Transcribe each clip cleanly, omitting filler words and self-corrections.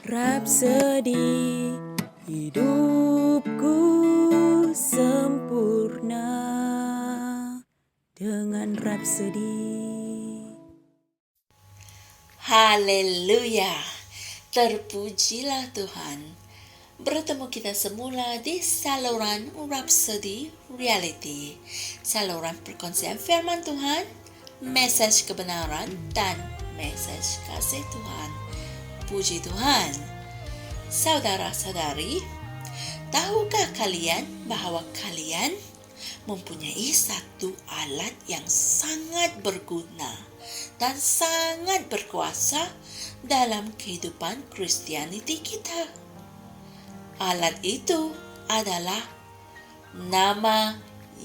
Rapsodi hidupku sempurna dengan rapsodi. Haleluya, terpujilah Tuhan. Bertemu kita semula di saluran Rapsodi Reality, saluran perkongsian firman Tuhan, message kebenaran, dan message kasih Tuhan. Puji Tuhan. Saudara-saudari, tahukah kalian bahwa kalian mempunyai satu alat yang sangat berguna dan sangat berkuasa dalam kehidupan Kristianiti kita? Alat itu adalah nama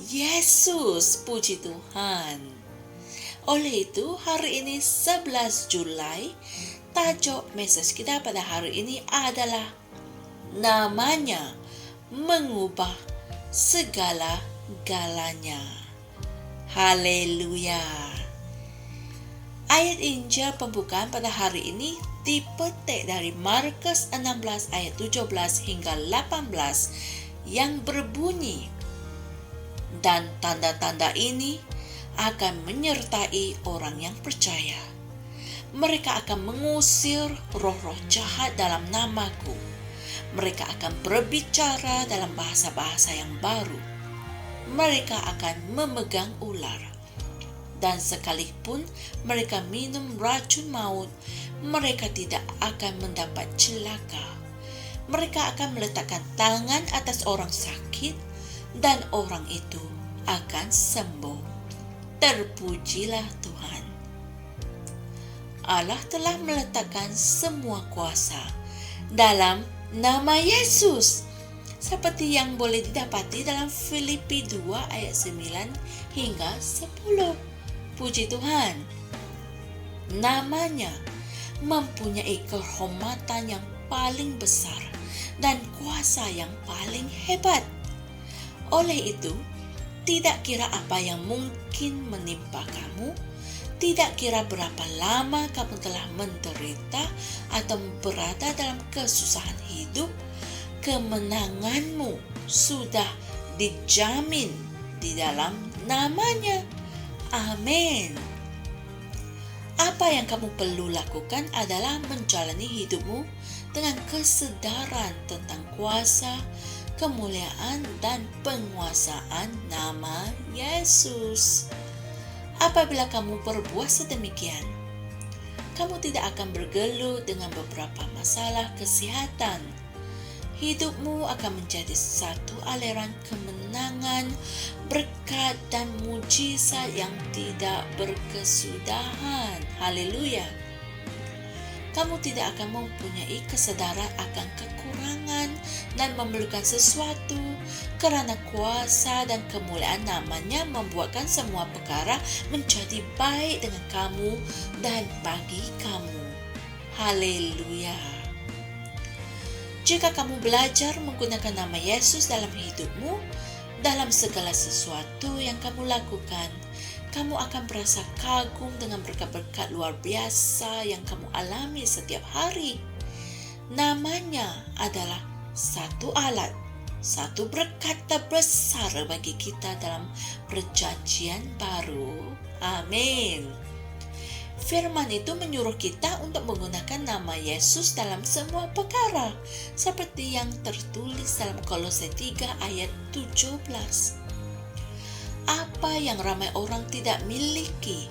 Yesus. Puji Tuhan. Oleh itu, hari ini 11 Julai, tajuk message kita pada hari ini adalah namanya mengubah segala-galanya. Haleluya. Ayat Injil pembukaan pada hari ini dipetik dari Markus 16 ayat 17 hingga 18 yang berbunyi, dan tanda-tanda ini akan menyertai orang yang percaya. Mereka akan mengusir roh-roh jahat dalam namaku. Mereka akan berbicara dalam bahasa-bahasa yang baru. Mereka akan memegang ular. Dan sekalipun mereka minum racun maut, mereka tidak akan mendapat celaka. Mereka akan meletakkan tangan atas orang sakit, dan orang itu akan sembuh. Terpujilah Tuhan. Allah telah meletakkan semua kuasa dalam nama Yesus, seperti yang boleh didapati dalam Filipi 2 ayat 9 hingga 10. Puji Tuhan. Namanya mempunyai kehormatan yang paling besar dan kuasa yang paling hebat. Oleh itu, tidak kira apa yang mungkin menimpa kamu, tidak kira berapa lama kamu telah menderita atau berada dalam kesusahan hidup, kemenanganmu sudah dijamin di dalam namanya. Amin. Apa yang kamu perlu lakukan adalah menjalani hidupmu dengan kesedaran tentang kuasa, kemuliaan, dan penguasaan nama Yesus. Apabila kamu berbuat sedemikian, kamu tidak akan bergelut dengan beberapa masalah kesehatan. Hidupmu akan menjadi satu aliran kemenangan, berkat, dan mujizat yang tidak berkesudahan. Haleluya. Kamu tidak akan mempunyai kesadaran akan kekurangan dan memerlukan sesuatu, kerana kuasa dan kemuliaan namanya membuatkan semua perkara menjadi baik dengan kamu dan bagi kamu. Haleluya. Jika kamu belajar menggunakan nama Yesus dalam hidupmu, dalam segala sesuatu yang kamu lakukan, kamu akan merasa kagum dengan berkat-berkat luar biasa yang kamu alami setiap hari. Namanya adalah satu alat, satu berkat terbesar bagi kita dalam perjanjian baru. Amin. Firman itu menyuruh kita untuk menggunakan nama Yesus dalam semua perkara, seperti yang tertulis dalam Kolose 3 ayat 17. Apa yang ramai orang tidak miliki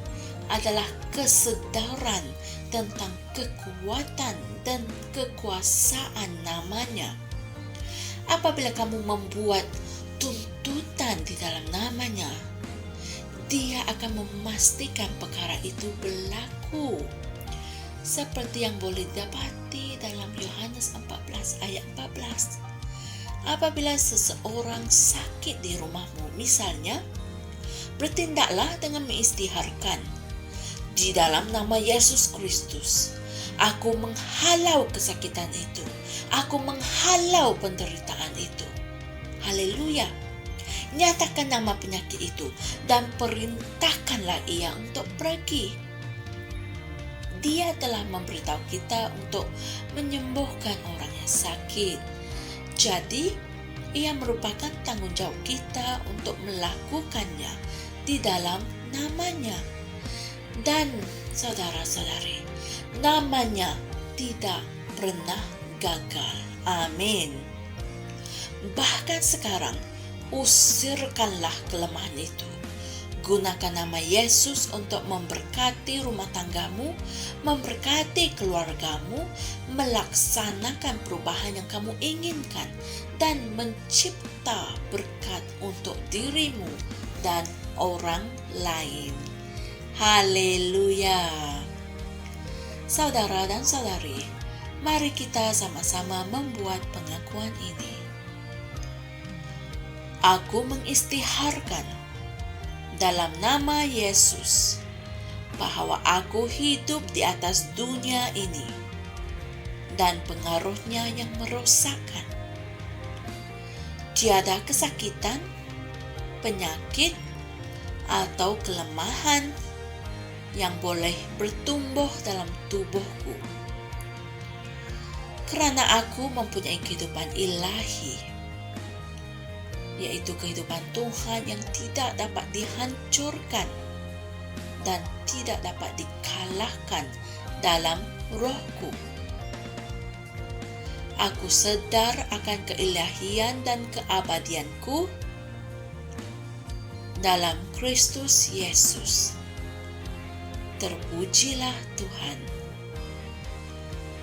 adalah kesedaran tentang kekuatan dan kekuasaan namanya. Apabila kamu membuat tuntutan di dalam namanya, Dia akan memastikan perkara itu berlaku. Seperti yang boleh didapati dalam Yohanes 14 ayat 14. Apabila seseorang sakit di rumahmu, misalnya, bertindaklah dengan mengisytiharkan, di dalam nama Yesus Kristus, aku menghalau kesakitan itu, aku menghalau penderitaan itu. Haleluya. Nyatakan nama penyakit itu dan perintahkanlah ia untuk pergi. Dia telah memberitahu kita untuk menyembuhkan orang yang sakit. Jadi, ia merupakan tanggung jawab kita untuk melakukannya di dalam namanya. Dan saudara-saudari, namanya tidak pernah gagal. Amin. Bahkan sekarang, usirkanlah kelemahan itu. Gunakan nama Yesus untuk memberkati rumah tanggamu, memberkati keluargamu, melaksanakan perubahan yang kamu inginkan, dan mencipta berkat untuk dirimu dan orang lain. Haleluya. Saudara dan saudari, mari kita sama-sama membuat pengakuan ini. Aku mengistiharkan dalam nama Yesus bahwa aku hidup di atas dunia ini dan pengaruhnya yang merosakkan. Tiada kesakitan, penyakit, atau kelemahan yang boleh bertumbuh dalam tubuhku. Karena aku mempunyai kehidupan ilahi, yaitu kehidupan Tuhan yang tidak dapat dihancurkan dan tidak dapat dikalahkan dalam rohku. Aku sedar akan keilahian dan keabadianku dalam Kristus Yesus. Terpujilah Tuhan.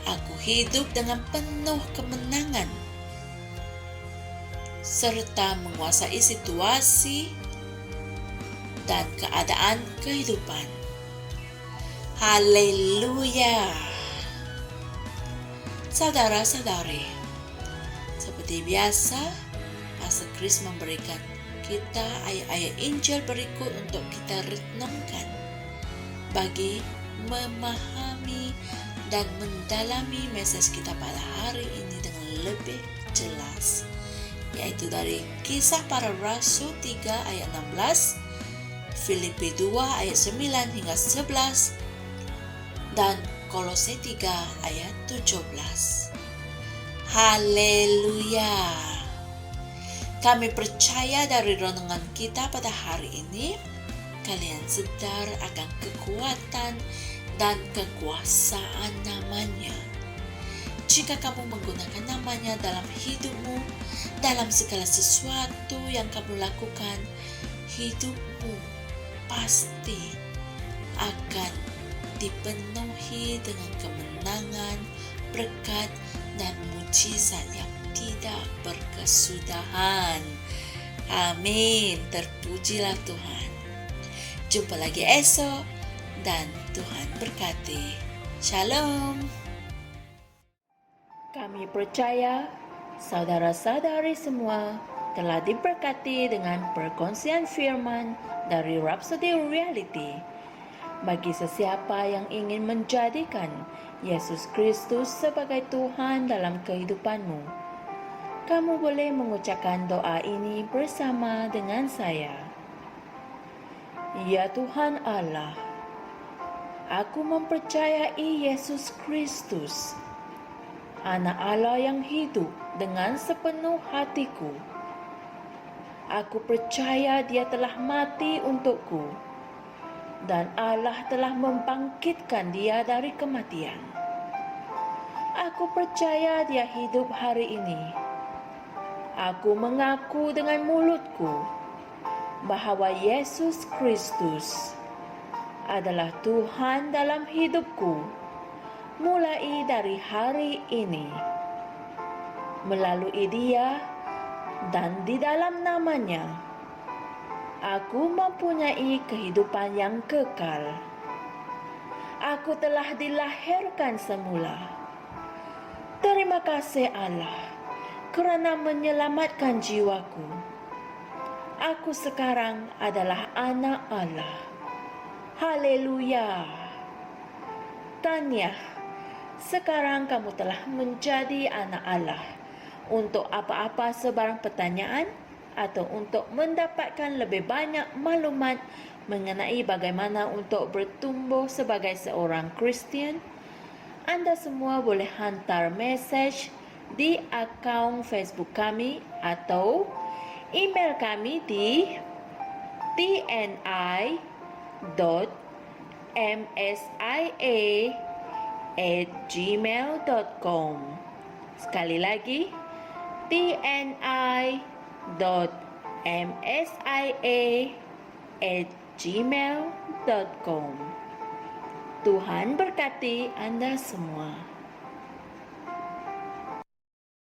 Aku hidup dengan penuh kemenangan serta menguasai situasi dan keadaan kehidupan. Haleluya. Saudara-saudari, seperti biasa, Pastor Chris memberikan kita ayat-ayat Injil berikut untuk kita renungkan bagi memahami dan mendalami mesej kita pada hari ini dengan lebih jelas, yaitu dari Kisah Para Rasul 3 ayat 16, Filipi 2 ayat 9 hingga 11, dan Kolose 3 ayat 17. Haleluya. Kami percaya dari renungan kita pada hari ini, kalian sadar akan kekuatan dan kekuasaan namanya. Jika kamu menggunakan namanya dalam hidupmu, dalam segala sesuatu yang kamu lakukan, hidupmu pasti akan dipenuhi dengan kemenangan, berkat, dan mujizat yang tidak berkesudahan. Amin. Terpujilah Tuhan. Jumpa lagi esok, dan Tuhan berkati. Shalom. Kami percaya saudara-saudari semua telah diberkati dengan perkongsian firman dari Rhapsody Reality. Bagi sesiapa yang ingin menjadikan Yesus Kristus sebagai Tuhan dalam kehidupanmu, kamu boleh mengucapkan doa ini bersama dengan saya. Ya Tuhan Allah, aku mempercayai Yesus Kristus, Anak Allah yang hidup dengan sepenuh hatiku. Aku percaya Dia telah mati untukku, dan Allah telah membangkitkan Dia dari kematian. Aku percaya Dia hidup hari ini. Aku mengaku dengan mulutku bahwa Yesus Kristus adalah Tuhan dalam hidupku mulai dari hari ini. Melalui Dia dan di dalam namanya, aku mempunyai kehidupan yang kekal. Aku telah dilahirkan semula. Terima kasih Allah kerana menyelamatkan jiwaku. Aku sekarang adalah anak Allah. Haleluya. Tanya, sekarang kamu telah menjadi anak Allah. Untuk apa-apa sebarang pertanyaan, atau untuk mendapatkan lebih banyak maklumat mengenai bagaimana untuk bertumbuh sebagai seorang Kristian, anda semua boleh hantar mesej di akaun Facebook kami atau email kami di tni.msia@gmail.com. Sekali lagi, tni.msia@gmail.com. Tuhan berkati Anda semua.